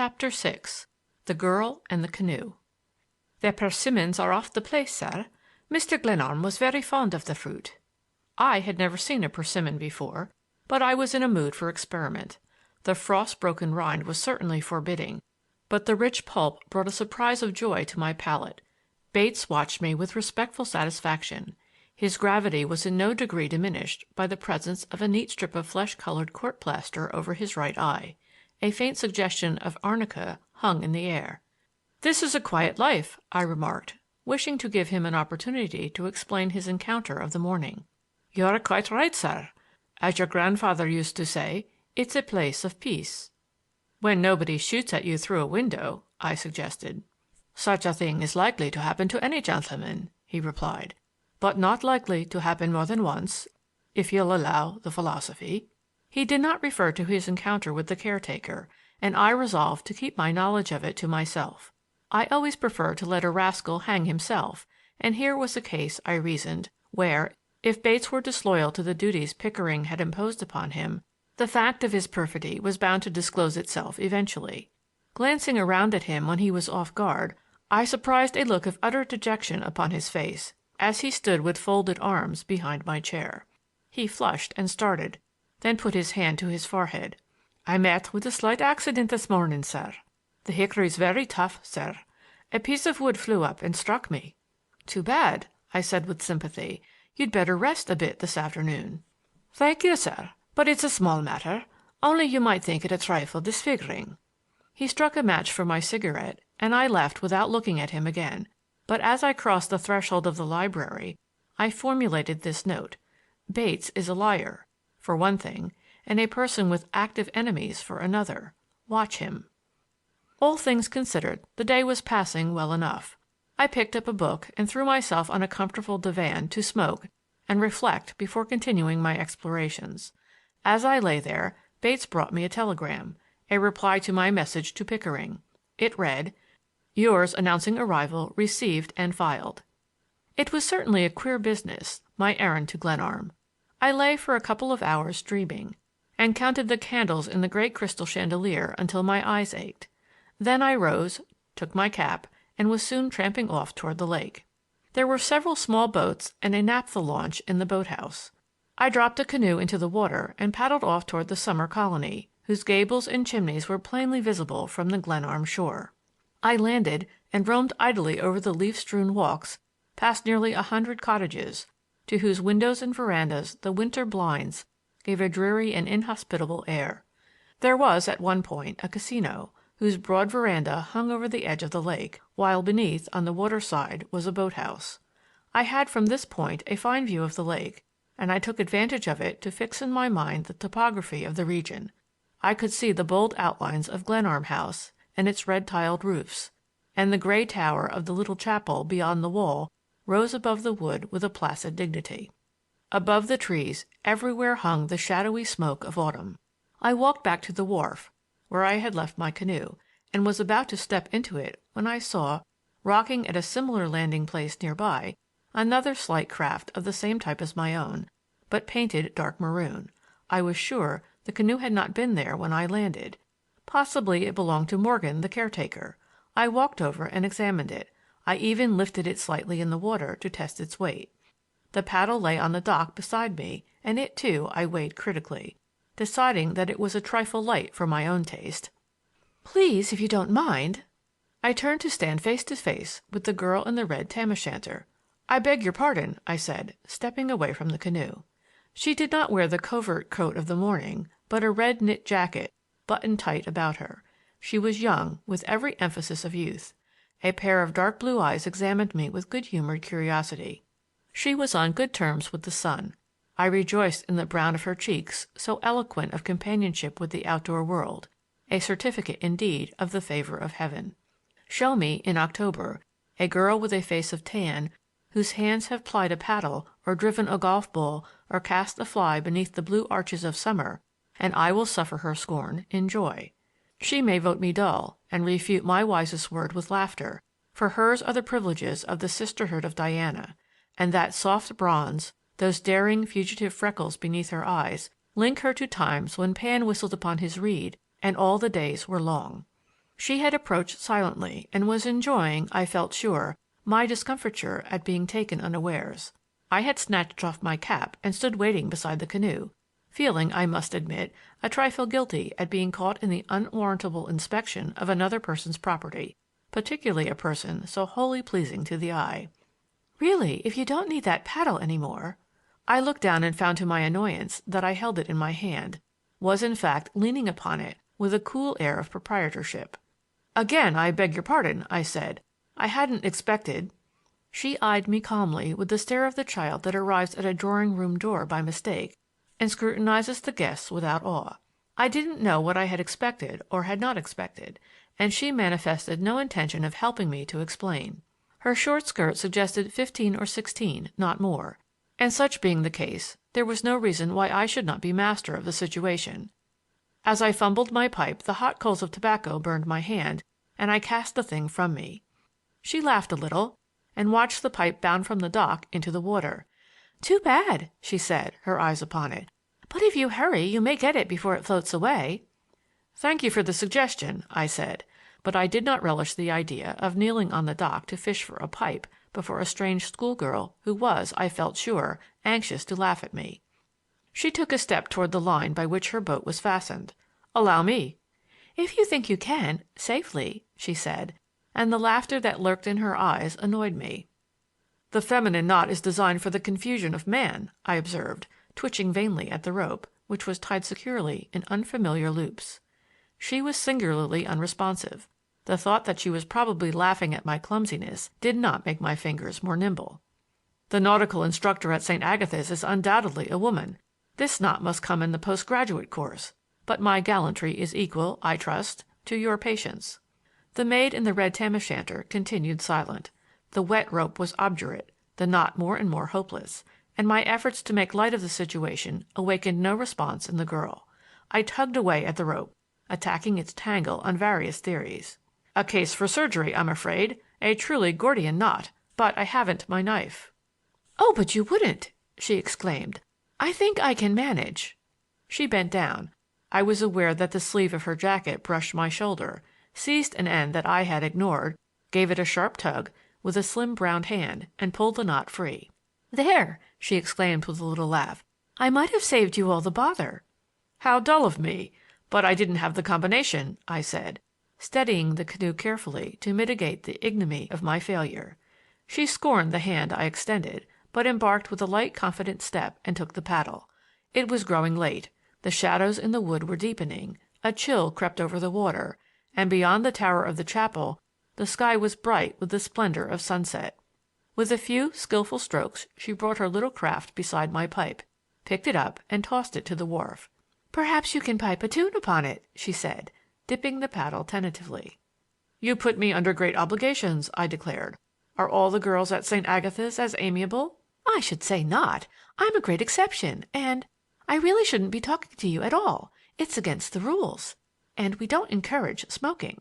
Chapter 6 The Girl and the Canoe "The persimmons are off the place, sir. Mr. Glenarm was very fond of the fruit." I had never seen a persimmon before, but I was in a mood for experiment. The frost-broken rind was certainly forbidding, but the rich pulp brought a surprise of joy to my palate. Bates watched me with respectful satisfaction. His gravity was in no degree diminished by the presence of a neat strip of flesh-colored court plaster over his right eye. A faint suggestion of arnica hung in the air. "This is a quiet life," I remarked, wishing to give him an opportunity to explain his encounter of the morning. "You're quite right, sir. As your grandfather used to say, it's a place of peace." "When nobody shoots at you through a window," I suggested. "Such a thing is likely to happen to any gentleman," he replied, "but not likely to happen more than once, if you'll allow the philosophy." He did not refer to his encounter with the caretaker, and I resolved to keep my knowledge of it to myself. I always prefer to let a rascal hang himself, and here was a case, I reasoned, where, if Bates were disloyal to the duties Pickering had imposed upon him, the fact of his perfidy was bound to disclose itself eventually. Glancing around at him when he was off guard, I surprised a look of utter dejection upon his face as he stood with folded arms behind my chair. He flushed and started, then put his hand to his forehead. "I met with a slight accident this morning, sir. The hickory's very tough, sir. A piece of wood flew up and struck me." "Too bad," I said with sympathy. "You'd better rest a bit this afternoon." "Thank you, sir, but it's a small matter. Only you might think it a trifle disfiguring." He struck a match for my cigarette, and I left without looking at him again. But as I crossed the threshold of the library, I formulated this note: Bates is a liar, for one thing, and a person with active enemies for another. Watch him. All things considered, the day was passing well enough. I picked up a book and threw myself on a comfortable divan to smoke and reflect before continuing my explorations. As I lay there, Bates brought me a telegram, a reply to my message to Pickering. It read, "Yours announcing arrival received and filed." It was certainly a queer business, my errand to Glenarm. I lay for a couple of hours dreaming, and counted the candles in the great crystal chandelier until my eyes ached. Then I rose, took my cap, and was soon tramping off toward the lake. There were several small boats and a naphtha launch in the boathouse. I dropped a canoe into the water and paddled off toward the summer colony, whose gables and chimneys were plainly visible from the Glenarm shore. I landed and roamed idly over the leaf-strewn walks past nearly 100 cottages, to whose windows and verandas the winter blinds gave a dreary and inhospitable air. There was at one point a casino, whose broad veranda hung over the edge of the lake, while beneath, on the water side, was a boathouse. I had from this point a fine view of the lake, and I took advantage of it to fix in my mind the topography of the region. I could see the bold outlines of Glenarm House and its red-tiled roofs, and the gray tower of the little chapel beyond the wall rose above the wood with a placid dignity. Above the trees everywhere hung the shadowy smoke of autumn. I walked back to the wharf, where I had left my canoe, and was about to step into it when I saw, rocking at a similar landing place nearby, another slight craft of the same type as my own, but painted dark maroon. I was sure the canoe had not been there when I landed. Possibly it belonged to Morgan, the caretaker. I walked over and examined it. I even lifted it slightly in the water to test its weight. The paddle lay on the dock beside me, and it, too, I weighed critically, deciding that it was a trifle light for my own taste. "Please, if you don't mind." I turned to stand face to face with the girl in the red tam-o'-shanter. "I beg your pardon," I said, stepping away from the canoe. She did not wear the covert coat of the morning, but a red knit jacket, buttoned tight about her. She was young, with every emphasis of youth. A pair of dark blue eyes examined me with good-humored curiosity. She was on good terms with the sun. I rejoiced in the brown of her cheeks, so eloquent of companionship with the outdoor world, a certificate indeed of the favor of heaven. Show me, in October, a girl with a face of tan, whose hands have plied a paddle or driven a golf ball or cast a fly beneath the blue arches of summer, and I will suffer her scorn in joy. She may vote me dull and refute my wisest word with laughter, for hers are the privileges of the sisterhood of Diana, and that soft bronze, those daring fugitive freckles beneath her eyes, link her to times when Pan whistled upon his reed and all the days were long. She had approached silently and was enjoying, I felt sure, my discomfiture at being taken unawares. I had snatched off my cap and stood waiting beside the canoe, feeling, I must admit, a trifle guilty at being caught in the unwarrantable inspection of another person's property, particularly a person so wholly pleasing to the eye. "Really, if you don't need that paddle any more—" I looked down and found to my annoyance that I held it in my hand, was in fact leaning upon it with a cool air of proprietorship. "Again, I beg your pardon," I said. "I hadn't expected—" She eyed me calmly with the stare of the child that arrives at a drawing-room door by mistake and scrutinizes the guests without awe. I didn't know what I had expected or had not expected, and she manifested no intention of helping me to explain. Her short skirt suggested 15 or 16, not more, and such being the case, there was no reason why I should not be master of the situation. As I fumbled my pipe the hot coals of tobacco burned my hand, and I cast the thing from me. She laughed a little and watched the pipe bound from the dock into the water. "Too bad," she said, her eyes upon it. "But if you hurry you may get it before it floats away." "Thank you for the suggestion," I said, but I did not relish the idea of kneeling on the dock to fish for a pipe before a strange schoolgirl who was, I felt sure, anxious to laugh at me. She took a step toward the line by which her boat was fastened. "Allow me." "If you think you can, safely," she said, and the laughter that lurked in her eyes annoyed me. "The feminine knot is designed for the confusion of man," I observed, twitching vainly at the rope, which was tied securely in unfamiliar loops. She was singularly unresponsive. The thought that she was probably laughing at my clumsiness did not make my fingers more nimble. "The nautical instructor at St. Agatha's is undoubtedly a woman. This knot must come in the postgraduate course, but my gallantry is equal, I trust, to your patience." The maid in the red tam-o'-shanter continued silent. The wet rope was obdurate, the knot more and more hopeless, and my efforts to make light of the situation awakened no response in the girl. I tugged away at the rope, attacking its tangle on various theories. "A case for surgery, I'm afraid. A truly Gordian knot. But I haven't my knife." "Oh, but you wouldn't!" she exclaimed. "I think I can manage." She bent down. I was aware that the sleeve of her jacket brushed my shoulder, seized an end that I had ignored, gave it a sharp tug with a slim brown hand, and pulled the knot free. "There!" she exclaimed with a little laugh. "I might have saved you all the bother." "How dull of me! But I didn't have the combination," I said, steadying the canoe carefully to mitigate the ignominy of my failure. She scorned the hand I extended, but embarked with a light, confident step and took the paddle. It was growing late. The shadows in the wood were deepening, a chill crept over the water, and beyond the tower of the chapel the sky was bright with the splendor of sunset. With a few skillful strokes she brought her little craft beside my pipe, picked it up and tossed it to the wharf. "Perhaps you can pipe a tune upon it," she said, dipping the paddle tentatively. "You put me under great obligations," I declared. "Are all the girls at St. Agatha's as amiable?" "I should say not. I'm a great exception, and I really shouldn't be talking to you at all. It's against the rules. And we don't encourage smoking."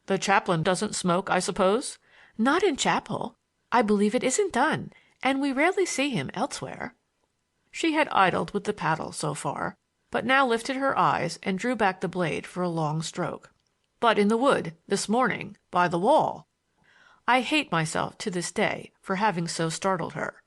"The chaplain doesn't smoke, I suppose?" "Not in chapel. I believe it isn't done, and we rarely see him elsewhere." She had idled with the paddle so far, but now lifted her eyes and drew back the blade for a long stroke. "But in the wood, this morning, by the wall." I hate myself to this day for having so startled her.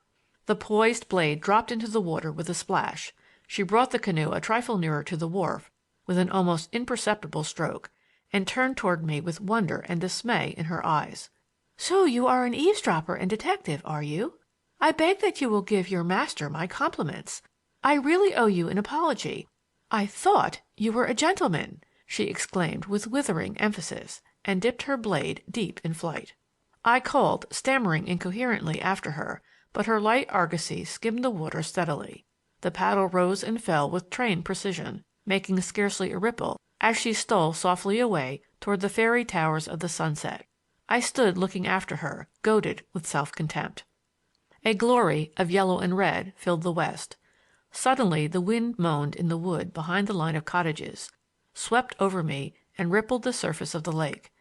The poised blade dropped into the water with a splash. She brought the canoe a trifle nearer to the wharf with an almost imperceptible stroke, and turned toward me with wonder and dismay in her eyes. "So you are an eavesdropper and detective, are you? I beg that you will give your master my compliments. I really owe you an apology. I thought you were a gentleman," she exclaimed with withering emphasis, and dipped her blade deep in flight. I called, stammering incoherently after her, but her light argosy skimmed the water steadily. The paddle rose and fell with trained precision, making scarcely a ripple as she stole softly away toward the fairy towers of the sunset. I stood looking after her, goaded with self-contempt. A glory of yellow and red filled the west. Suddenly the wind moaned in the wood behind the line of cottages, swept over me and rippled the surface of the lake.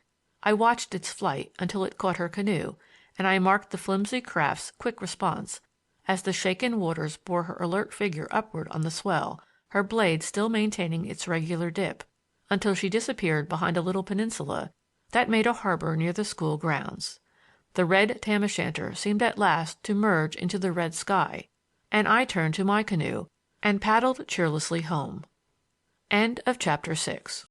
I watched its flight until it caught her canoe, and I marked the flimsy craft's quick response as the shaken waters bore her alert figure upward on the swell, her blade still maintaining its regular dip. until she disappeared behind a little peninsula that made a harbor near the school grounds. The red tam-o'-shanter seemed at last to merge into the red sky, and I turned to my canoe and paddled cheerlessly home. End of Chapter 6.